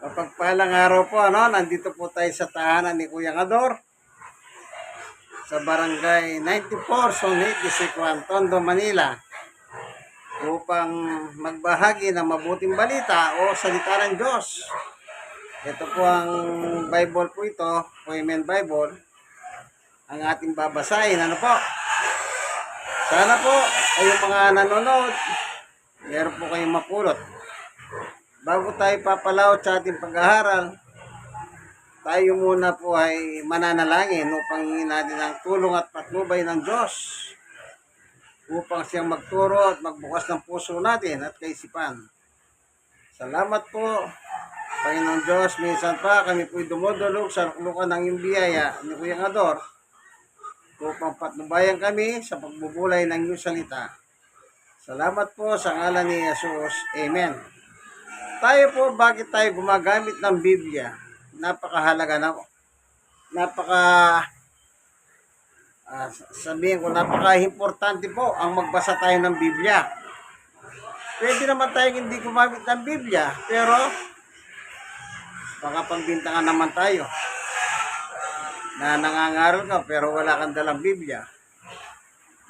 Mapagpalang araw po, nandito po tayo sa tahanan ni Kuya Ador sa Barangay 94, Sonit, Distrito Tondo, Manila upang magbahagi ng mabuting balita o salita ng Diyos. Ito po ang Bible po ito, Women Bible, ang ating babasahin. Ano po? Sana po kayong mga nanonood, meron po kayong mapulot. Bago tayo papalawat sa ating pag-aaral, tayo muna po ay mananalangin upang hingin natin ang tulong at patnubay ng Diyos upang siyang magturo at magbukas ng puso natin at kaisipan. Salamat po, Panginoong Diyos. Minsan pa kami po'y dumudulog sa luklukan ng iyong biyaya ni Kuya Ador upang patnubayan kami sa pagbubulay ng iyong salita. Salamat po sa ngalan ni Jesus. Amen. Tayo po, bakit tayo gumagamit ng Biblia? Napakahalaga na po. Sabihin ko, napaka-importante po ang magbasa tayo ng Biblia. Pwede naman tayong hindi gumamit ng Biblia, pero baka pagbintangan naman tayo na nangangaral ka pero wala kang dalang Biblia.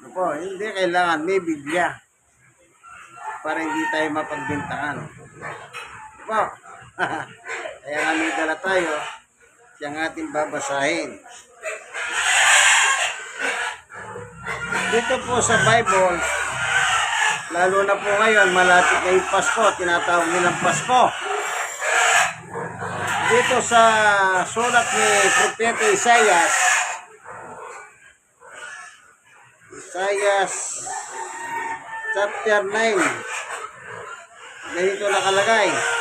Ano po, hindi kailangan may Biblia para hindi tayo mapagbintangan. Po. Kaya nga may dala tayo, siyang ating babasahin. Dito po sa Bible, lalo na po ngayon, malapit na yung Pasko, tinatawag nilang Pasko. Dito sa sulat ni Propeta Isaias chapter 9, ganito nakalagay.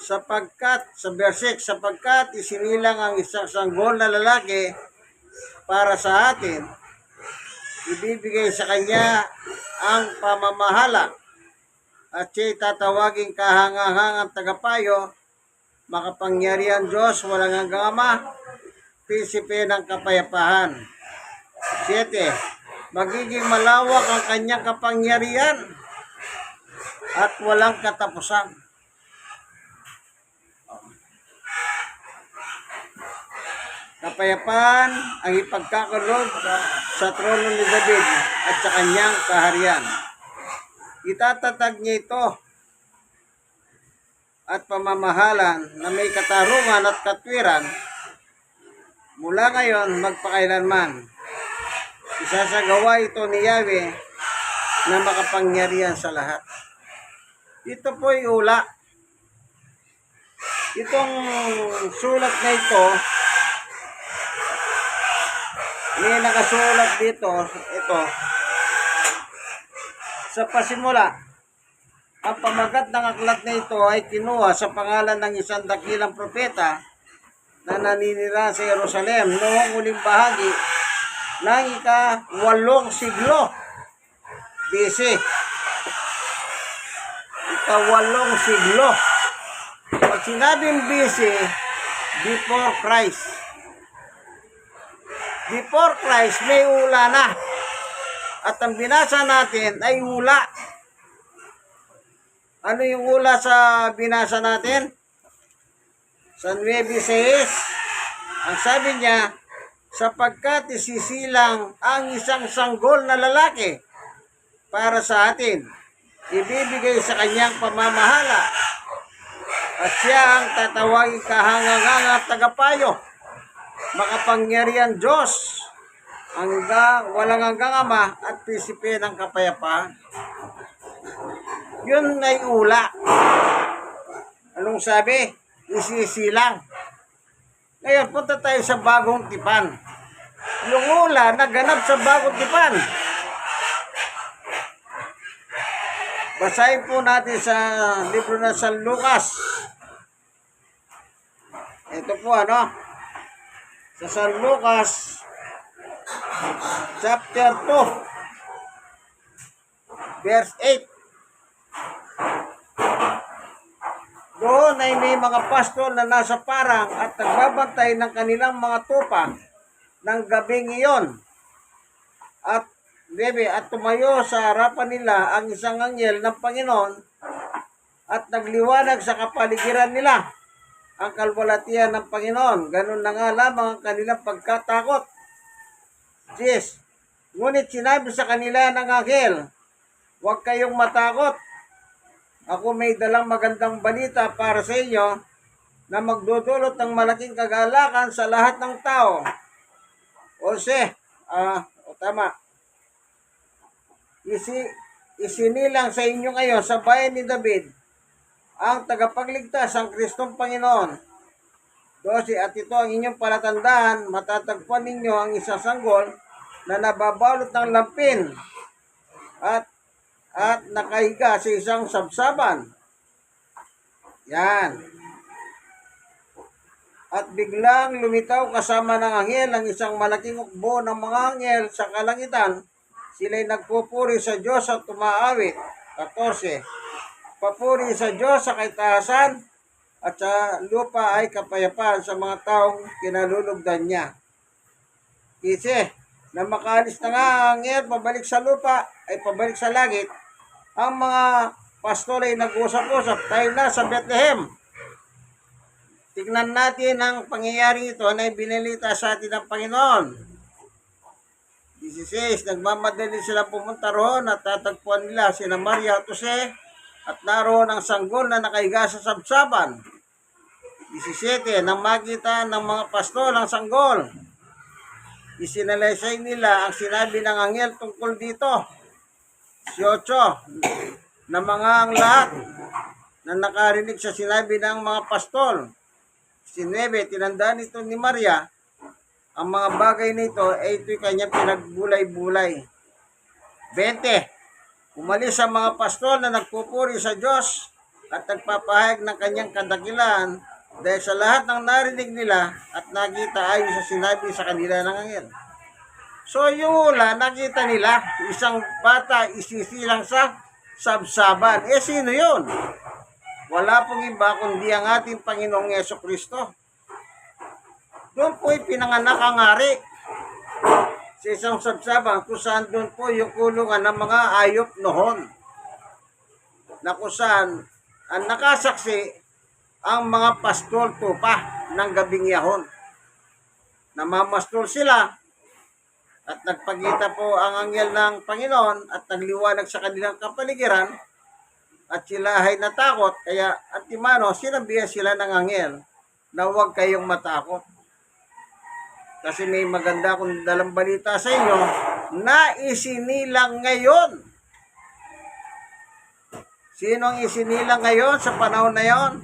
Sapagkat, sa verse 6, sapagkat isinilang ang isang sanggol na lalaki para sa atin, ibibigay sa kanya ang pamamahala at siya'y tatawaging kahangahangang tagapayo, makapangyarihan Diyos, walang hanggang Ama, prinsipe ng kapayapaan. 7. Magiging malawak ang kanyang kapangyarihan at walang katapusan. Kapayapaan ang ipagkakaloob sa trono ni David at sa kanyang kaharian. Itatatag niya ito at pamamahalan na may katarungan at katwiran mula ngayon magpakailanman. Isasagawa ito ni Yahweh na makapangyarihan sa lahat. Ito po ay ula. Itong sulat na ito, may nakasulat dito, ito, sa pasimula. Ang pamagat ng aklat na ito ay kinuha sa pangalan ng isang dakilang propeta na naninira sa Jerusalem noong uling bahagi ng ika-8 siglo BC. Ika-8 siglo. Pag sinabing BC, before Christ. Before Christ, may ula na. At ang binasa natin ay ula. Ano yung ula sa binasa natin? Sa 9:6, ang sabi niya, sapagkat isisilang ang isang sanggol na lalaki para sa atin, ibibigay sa kanyang pamamahala, at siya ang tatawaging kahangahangang tagapayo, makapangyarihan Diyos, walang hanggang Ama at prinsipe ng kapayapaan. Yun ay ula. Anong sabi? Isisilang. Ngayon, punta tayo sa bagong tipan. Yung ula naganap sa bagong tipan. Basahin po natin sa libro ng San Lucas. Ito po sa San Lucas chapter 2 verse 8. Doon ay may mga pastol na nasa parang at nagbabantay ng kanilang mga tupa ng gabing iyon. At tumayo sa harapan nila ang isang anghel ng Panginoon at nagliwanag sa kapaligiran nila ang kalwalatian ng Panginoon. Ganun na nga lamang ang kanilang pagkatakot. 10. Ngunit sinabi sa kanila ng anghel, huwag kayong matakot. Ako may dalang magandang balita para sa inyo na magdudulot ng malaking kagalakan sa lahat ng tao. 11. Tama. Isinilang sa inyo ngayon sa bayan ni David ang tagapagligtas, ang Kristong Panginoon. 12. At ito ang inyong palatandaan, matatagpuan ninyo ang isang sanggol na nababalot ng lampin at nakahiga sa isang sabsaban. Yan. At biglang lumitaw kasama ng anghel ang isang malaking ukbo ng mga anghel sa kalangitan. Sila'y nagpupuri sa Diyos at tumaawit. 14. Papuri sa Diyos sa kaitaasan at sa lupa ay kapayapaan sa mga taong kinalulugdan niya. 15. Na makaalis na nga ang anghel pabalik sa lupa ay pabalik sa langit, ang mga pastor ay nag-usap-usap, tayo na sa Bethlehem. Tignan natin ang pangyayari ito na ibinalita sa atin ng Panginoon. 16. Nagmamadali sila pumunta roon at tatagpuan nila sina Maria at Jose at naroon ang sanggol na nakahiga sa sabsaban. 17. Nang makita ng mga pastor ang sanggol, isinalaysay nila ang sinabi ng anghel tungkol dito. 18. Na mga ang lahat na nakarinig sa sinabi ng mga pastor. 19. Tinandaan ito ni Maria ang mga bagay nito ay ito'y kanyang pinagbulay-bulay. 20. Umalis ang mga pastor na nagpupuri sa Diyos at nagpapahayag ng kanyang kadakilaan dahil sa lahat ng narinig nila at nakita ayon sa sinabi sa kanila ng anghel. So yung ula, nakita nila, isang bata isisilang sa sabsaban. Sino yun? Wala pong iba kundi ang ating Panginoong Jesucristo. Doon po pinanganak ang hari sa isang sabsaban kung saan doon po yung kulungan ng mga ayop noon. Na kung saan ang nakasaksi ang mga pastol tupa ng gabing yahon. Namamastol sila at nagpakita po ang anghel ng Panginoon at nagliwanag sa kanilang kapaligiran at sila ay natakot. Kaya at timano, sinabihan sila ng anghel na huwag kayong matakot. Kasi may maganda akong dalang balita sa inyo na isinilang ngayon. Sinong isinilang ngayon sa panahon na yon?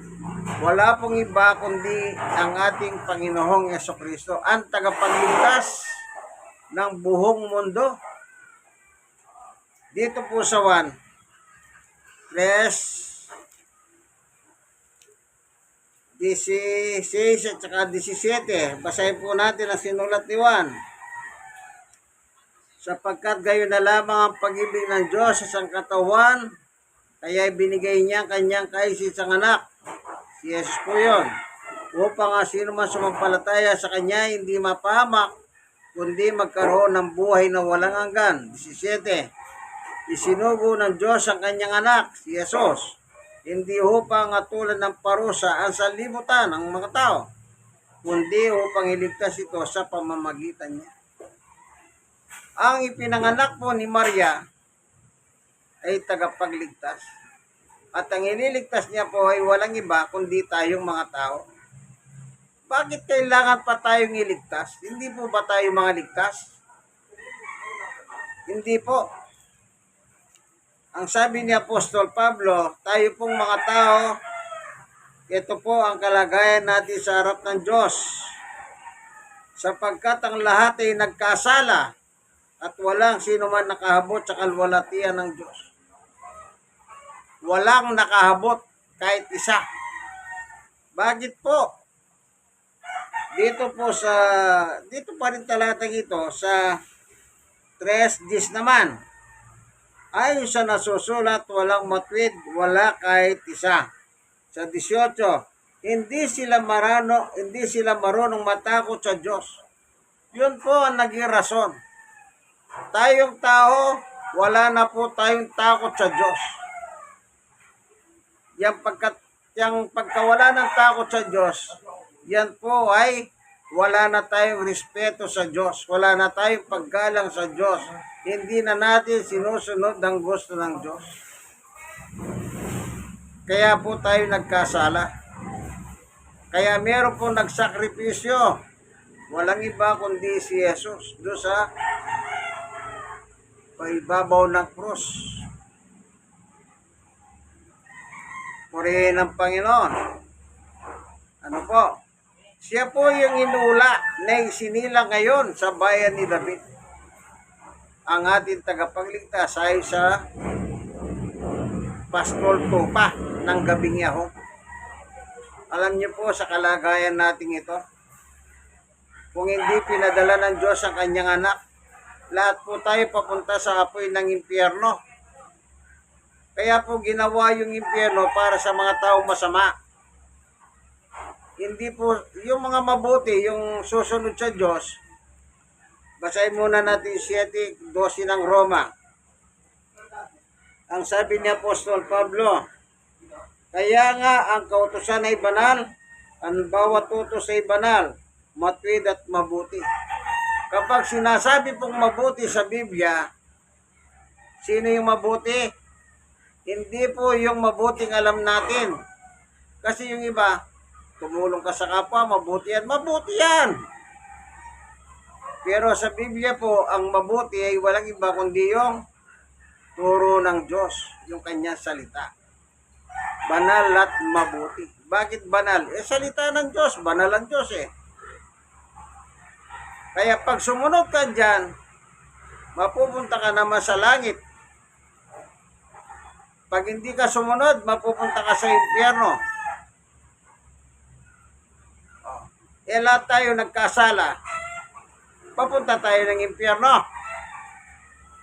Wala pong iba kundi ang ating Panginoong Jesucristo, ang tagapagligtas ng buong mundo. Dito po sa 1, 16 at saka 17. Basahin po natin ang sinulat ni Juan. Sapagkat gayon na lamang ang pag-ibig ng Diyos sa sangkatawan, kaya binigay niya ang kanyang kaisisang anak. Si Jesus po yun. Upang sino man sumampalataya sa kanya, hindi mapahamak, kundi magkaroon ng buhay na walang hanggan. 17. Isinugo ng Diyos ang kanyang anak, si Jesus, hindi upang atulan ng parusa ang sanlibutan ng mga tao, kundi upang iligtas ito sa pamamagitan niya. Ang ipinanganak po ni Maria ay tagapagligtas. At ang iniligtas niya po ay walang iba kundi tayong mga tao. Bakit kailangan pa tayong iligtas? Hindi po ba tayo mga ligtas? Hindi po. Ang sabi ni Apostol Pablo, tayo pong mga tao, ito po ang kalagayan natin sa harap ng Diyos. Sapagkat ang lahat ay nagkasala at walang sino man nakahabot sa kalwalatian ng Diyos. Walang nakahabot kahit isa. Bakit po? Dito pa rin talatang ito sa 3:10 naman. Ayon sa nasusulat, walang matwid, wala kahit isa. Sa 18, hindi sila marunong matakot sa Diyos. Yun po ang naging rason. Tayong tao, wala na po tayong takot sa Diyos. Yung pagkawala ng takot sa Diyos, yan po ay wala na tayong respeto sa Diyos. Wala na tayong paggalang sa Diyos. Hindi na natin sinusunod ang gusto ng Diyos. Kaya po tayo nagkasala. Kaya meron po nagsakripisyo. Walang iba kundi si Jesus doon sa paibabaw ng krus. Purihin ng Panginoon. Ano po? Siya po yung inula na isinila ngayon sa bayan ni David. Ang ating tagapagligtas ay sa Pastol Tupa ng Gabing Yahong. Alam niyo po sa kalagayan nating ito, kung hindi pinadala ng Diyos ang kanyang anak, lahat po tayo papunta sa apoy ng impyerno. Kaya po ginawa yung impyerno para sa mga taong masama. Hindi po, yung mga mabuti, yung susunod sa Diyos, basahin muna natin 7:12 ng Roma. Ang sabi ni Apostol Pablo, kaya nga ang kautusan ay banal, ang bawat utos ay banal, matuwid at mabuti. Kapag sinasabi pong mabuti sa Biblia, sino yung mabuti? Hindi po yung mabuting alam natin. Kasi yung iba, tumulong ka sa kapwa, mabuti yan. Mabuti yan! Pero sa Biblia po, ang mabuti ay walang iba kundi yung turo ng Diyos, yung kanyang salita. Banal at mabuti. Bakit banal? Salita ng Diyos. Banal ang Diyos eh. Kaya pag sumunod ka dyan, mapupunta ka naman sa langit. Pag hindi ka sumunod, mapupunta ka sa impyerno. Lahat tayo nagkasala. Papunta tayo ng impyerno.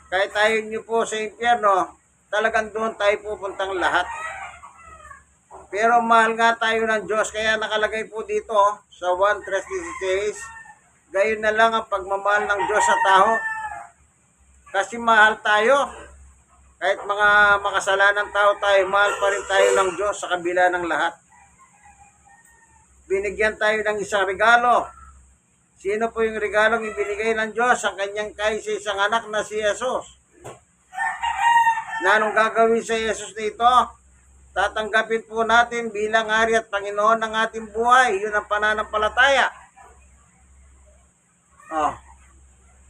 Kahit tayo nyo po sa impyerno, talagang doon tayo pupuntang lahat. Pero mahal nga tayo ng Diyos, kaya nakalagay po dito sa 1:3 gayon na lang ang pagmamahal ng Diyos sa tao. Kasi mahal tayo. Kahit mga makasalanang tao tayo, mahal pa rin tayo ng Diyos sa kabila ng lahat. Binigyan tayo ng isang regalo. Sino po yung regalong ibinigay ng Diyos? Ang kanyang kaisa-isang anak na si Jesus. Na anong gagawin sa Jesus dito? Tatanggapin po natin bilang hari at Panginoon ng ating buhay. Yun ang pananampalataya.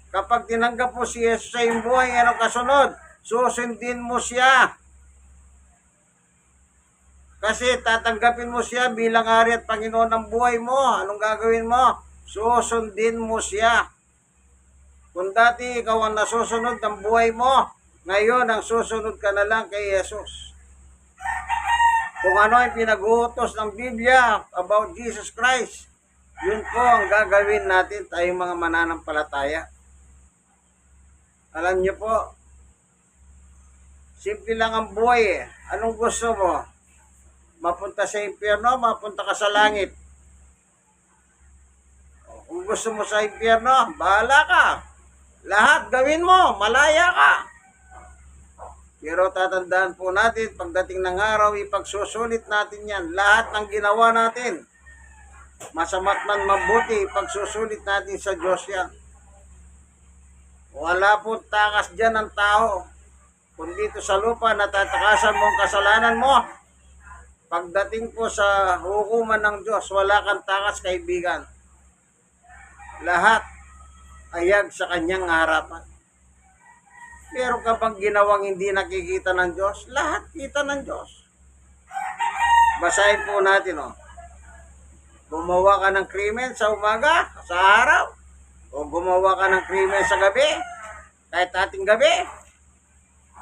Kapag tinanggap mo si Jesus sa iyong buhay, anong kasunod? Susundin mo siya. Kasi tatanggapin mo siya bilang hari at Panginoon ng buhay mo. Anong gagawin mo? Susundin mo siya. Kung dati ikaw ang nasusunod ng buhay mo, ngayon ang susunod ka na lang kay Jesus. Kung ano yung pinag-uutos ng Biblia about Jesus Christ, yun po ang gagawin natin tayong mga mananampalataya. Alam niyo po, simple lang ang buhay eh. Anong gusto mo? Mapunta sa impyerno, mapunta ka sa langit. Kung gusto mo sa impyerno, bahala ka. Lahat gawin mo, malaya ka. Pero tatandaan po natin, pagdating ng araw, ipagsusulit natin yan. Lahat ng ginawa natin, masama't man mabuti, ipagsusulit natin sa Diyos yan. Wala po takas dyan ng tao. Kung dito sa lupa, natatakasan mo ang kasalanan mo. Pagdating po sa hukuman ng Diyos, wala kang takas, kaibigan. Lahat ayag sa kanyang harapan. Meron ka bang ginawang hindi nakikita ng Diyos? Lahat kita ng Diyos. Basahin po natin, Gumawa ka ng krimen sa umaga, sa araw, o gumawa ka ng krimen sa gabi, kahit ating gabi.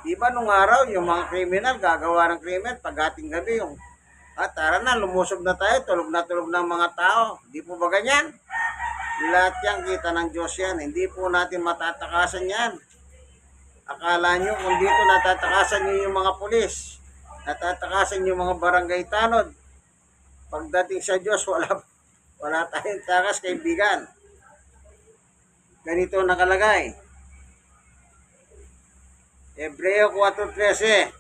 Di ba nung araw, yung mga kriminal gagawa ng krimen, pag ating gabi, tara na, lumusog na tayo, tulog na tulog ng mga tao. Di po ba ganyan? Lahat yan kita ng Diyos yan. Hindi po natin matatakasan yan. Akala nyo kung dito natatakasan nyo yung mga pulis, natatakasan yung mga barangay tanod. Pagdating sa Diyos, wala tayong takas, kaibigan. Ganito nakalagay. Hebreo 4:13.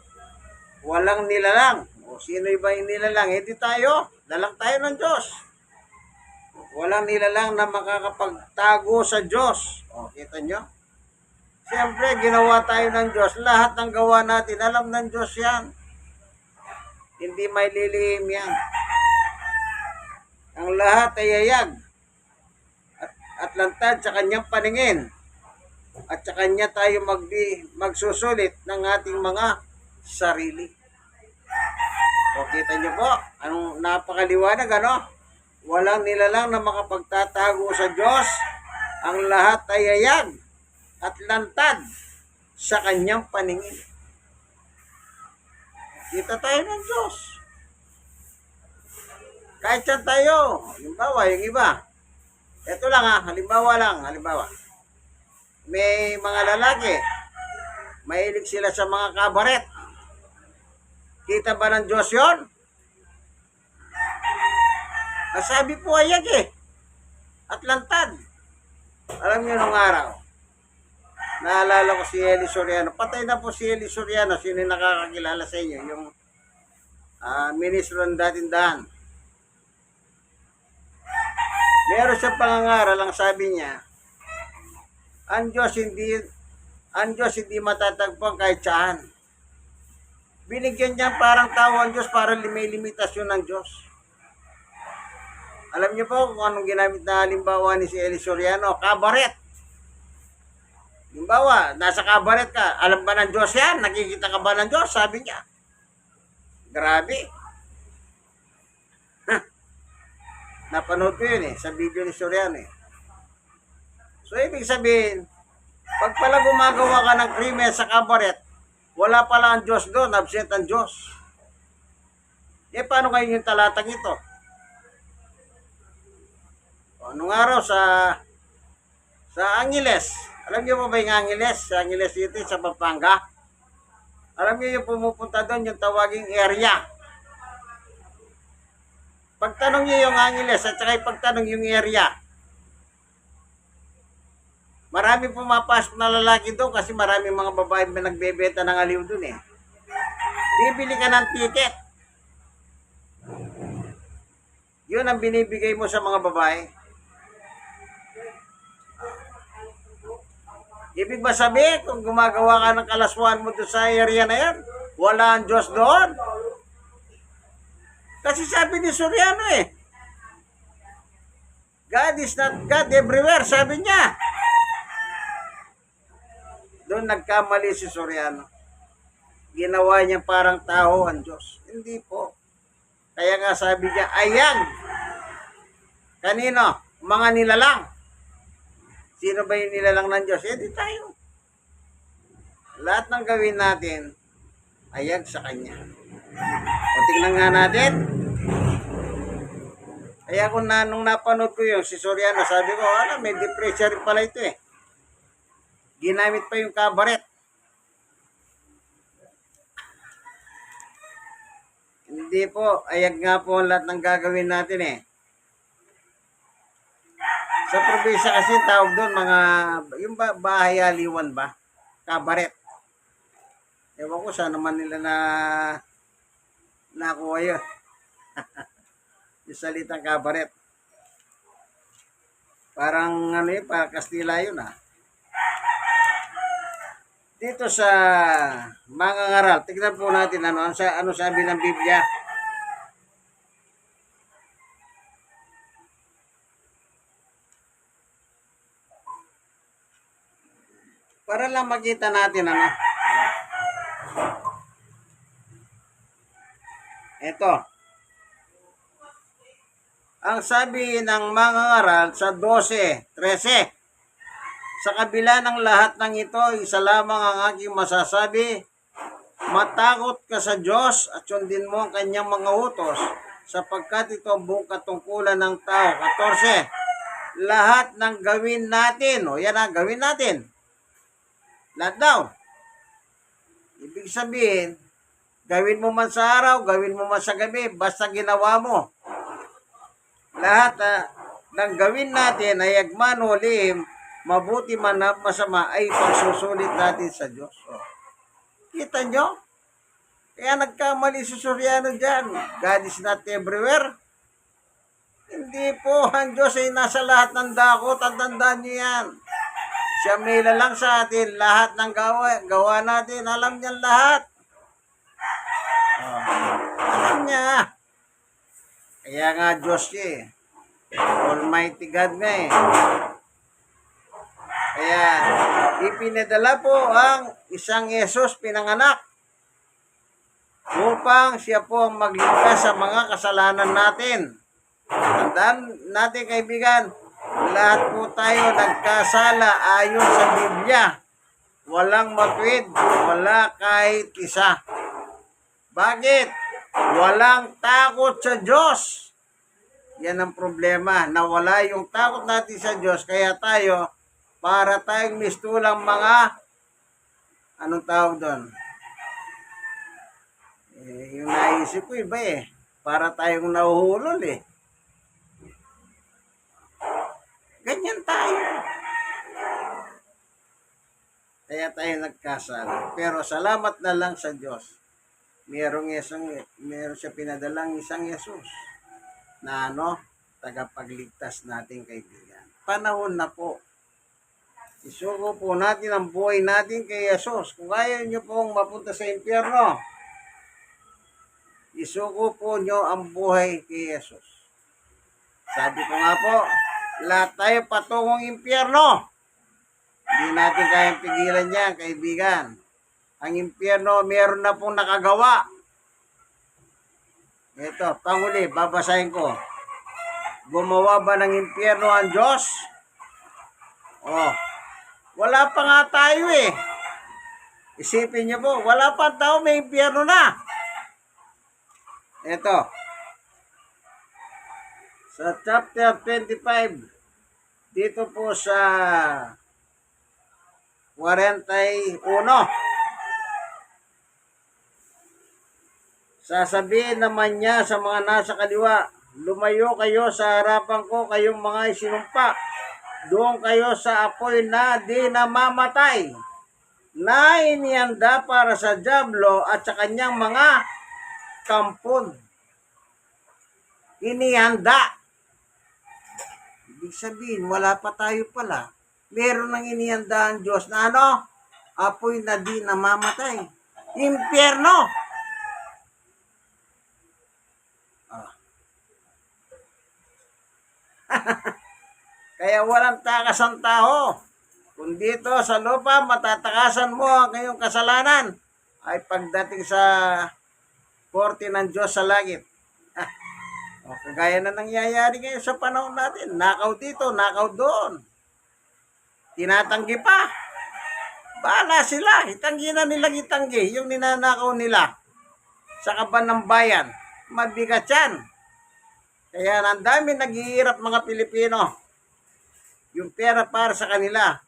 Walang nilalang. sino ba yung nilalang? Di tayo. Lalang tayo ng Diyos. Walang nilalang na makakapagtago sa Diyos. Kita nyo? Siyempre, ginawa tayo ng Diyos. Lahat ng gawa natin, alam ng Diyos yan. Hindi may lilihim yan. Ang lahat ay yayag at lantad sa kanyang paningin. At sa kanya tayo magsusulit ng ating mga sarili. Kita nyo po, anong napakaliwanag, ano? Walang nilalang na makapagtatago sa Diyos. Ang lahat ay yayag at lantad sa kanyang paningin. Kita tayo ng Diyos. Kahit saan tayo. Halimbawa, yung iba. Ito lang halimbawa. May mga lalaki, mahilig sila sa mga kabaret. Kita ba ng Diyos yun? Sabi po ayag at lantad. Alam niyo nung araw, naalala ko si Eli Soriano. Patay na po si Eli Soriano. Sino yung nakakakilala sa inyo? Yung ministro ng datindahan. Meron siyang pangangaral, ang sabi niya, ang Diyos hindi matatagpuan kahit saan. Binigyan niya parang tao ang Diyos para may limitasyon ng Diyos. Alam niyo po kung anong ginamit na halimbawa ni si Eli Soriano? Kabaret. Halimbawa, nasa kabaret ka, alam ba ng Diyos yan? Nakikita ka ba ng Diyos? Sabi niya. Grabe. Napanood ko yun sa video ni Soriano So, ibig sabihin, pag pala gumagawa ka ng krimen sa kabaret, wala pala ang Diyos doon, absent ang Diyos. Paano kayo yung talatang ito? Anong araw sa Angeles? Alam niyo po ba yung Angeles? Sa Angeles City, sa Pampanga? Alam niyo yung pumupunta doon, yung tawaging area. Pagtanong niyo yung Angeles at saka pagtanong yung area, marami pumapasok na lalaki doon kasi marami mga babae na nagbebenta ng aliw doon Bibili ka ng ticket. Yun ang binibigay mo sa mga babae. Ibig ba sabihin, kung gumagawa ka ng kalaswaan mo doon sa area na yan, wala ang Diyos doon? Kasi sabi ni Soriano God is not God everywhere, sabi niya. Doon nagkamali si Soriano. Ginawa niya parang tao ang Diyos. Hindi po. Kaya nga sabi niya, ayan. Kanino? Mga nilalang. Sino ba yung nilalang ng Diyos? Di tayo. Lahat ng gawin natin, ayag sa Kanya. O tingnan nga natin. Kaya nung napanood ko yung si Soriano, sabi ko, may depression rin pala ito Ginamit pa yung kabaret. Hindi po, ayag nga po lahat ng gagawin natin Sa probinsya kasi tawag doon yung bahay aliwan ba? Kabaret. Ewan ko saan naman nila nakuha yun. Yung salitang kabaret. Parang parang Kastila yun Dito sa mga ngaral, tignan po natin ano sabi ng Biblia. Para lang makita natin Ito. Ang sabi ng mga ngaral sa 12:13. Sa kabila ng lahat ng ito, isa lamang ang aking masasabi, matakot ka sa Diyos at sundin mo ang kanyang mga utos, sapagkat ito ang buong katungkulan ng tao. 14. Lahat ng gawin natin, gawin natin. Lahat daw. Ibig sabihin, gawin mo man sa araw, gawin mo man sa gabi, basta ginawa mo. Lahat ng gawin natin ay agman o lihim, mabuti man na masama ay pagsusulit natin sa Diyos. Kita nyo? Kaya nagkamali si Soriano dyan. God is not everywhere. Hindi po, ang Diyos ay nasa lahat ng dako. Tandaan niyo yan. Siya may lang sa atin. Lahat ng gawa natin. Alam niya lahat. Alam niya. Kaya nga Diyos siya eh. Almighty God nga eh. Kaya ipinadala po ang isang Yesus pinanganak upang siya po ang magligtas sa mga kasalanan natin. Tandaan natin kaibigan, lahat po tayo nagkasala ayon sa Biblia. Walang matuwid, wala kahit isa. Bakit? Walang takot sa Diyos. Yan ang problema, nawala yung takot natin sa Diyos, kaya tayo, para tayong mistulang mga, anong tawag doon? Yung naisip ko iba eh, para tayong nahuhulol eh. Ganyan tayo. Kaya tayo nagkasala. Pero salamat na lang sa Diyos. Meron siya pinadalang isang Yesus na tagapagligtas natin kaibigan. Panahon na po. Isuko po natin ang buhay natin kay Yesus. Kung ayaw nyo pong mapunta sa impyerno, isuko po nyo ang buhay kay Yesus. Sabi ko nga po, lahat tayo patungong impyerno. Hindi natin kayang pigilan yan, kaibigan. Ang impyerno, meron na pong nakagawa. Ito, panghuli, babasahin ko. Gumawa ba ng impyerno ang Diyos? Oh, wala pa nga tayo eh. Isipin niyo po, wala pa tao, may impyerno na. Ito. Sa chapter 25, dito po sa 41, sasabihin naman niya sa mga nasa kaliwa, lumayo kayo sa harapan ko, kayong mga isinumpa. Doon kayo sa apoy na di namamatay, na inihanda para sa dyablo at sa kanyang mga kampon. Inihanda. Ibig sabihin, wala pa tayo pala. Meron nang inihanda ang Diyos na apoy na di namamatay. Impyerno. Kaya walang takas ang tao. Kung dito sa lupa, matatakasan mo ang iyong kasalanan, ay pagdating sa korte ng Diyos sa langit. Kagaya na nangyayari ngayon sa panahon natin. Nakaw dito, nakaw doon. Tinatanggi pa. Bahala sila. Itanggi na nilang itanggi. Yung ninanakaw nila sa kaban ng bayan. Mabigat yan. Kaya ang dami naghihirap mga Pilipino. Yung pera para sa kanila.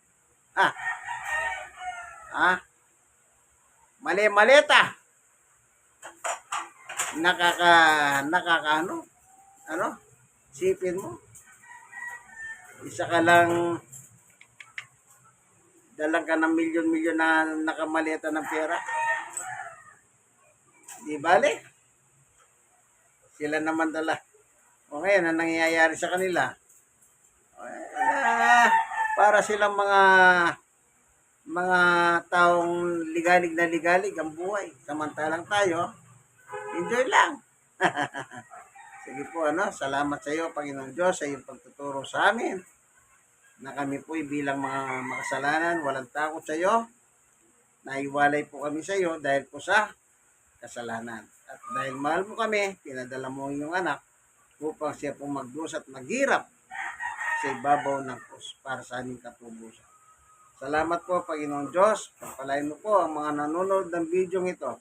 Mali-maleta. Sipin mo. Isa ka lang dalang ka ng milyon-milyon na nakamaleta ng pera. Di bale? Sila naman dala. O ngayon, ang nangyayari sa kanila, para silang mga taong ligalig na ligalig ang buhay. Samantalang tayo, enjoy lang. Sige po, salamat sa iyo, Panginoon Diyos, sa iyong pagtuturo sa amin, na kami po'y bilang mga makasalanan, walang takot sa iyo, naiwalay po kami sa iyo dahil po sa kasalanan. At dahil mahal mo kami, pinadala mo yung anak upang siya pong magdus at maghirap sa ibabaw ng krus para sa aming katubusan. Salamat po, Panginoon Diyos. Pagpalain mo po ang mga nanonood ng video ito,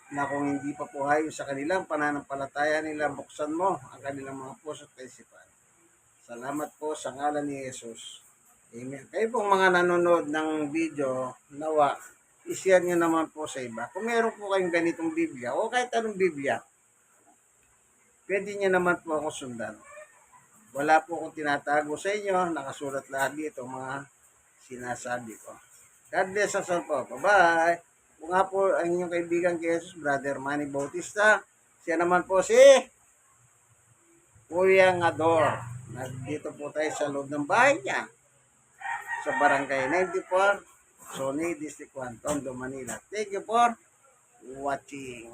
na kung hindi pa po hayo sa kanilang pananampalataya nila, buksan mo ang kanilang mga puso at kaisipan. Salamat po sa ngalan ni Jesus. Amen. Kayo pong mga nanonood ng video, nawa, i-share nyo naman po sa iba. Kung meron po kayong ganitong Biblia o kahit anong Biblia, pwede nyo naman po ako sundan. Wala po akong tinatago sa inyo. Nakasulat lahat dito mga sinasabi ko. God bless us all po. Bye-bye. Kung nga po ang inyong kaibigan kay Jesus, Brother Manny Bautista. Siya naman po si Kuya Ador. Nandito po tayo sa loob ng bahay niya sa Barangay 94, Sony, District 1, Tondo, Manila. Thank you for watching.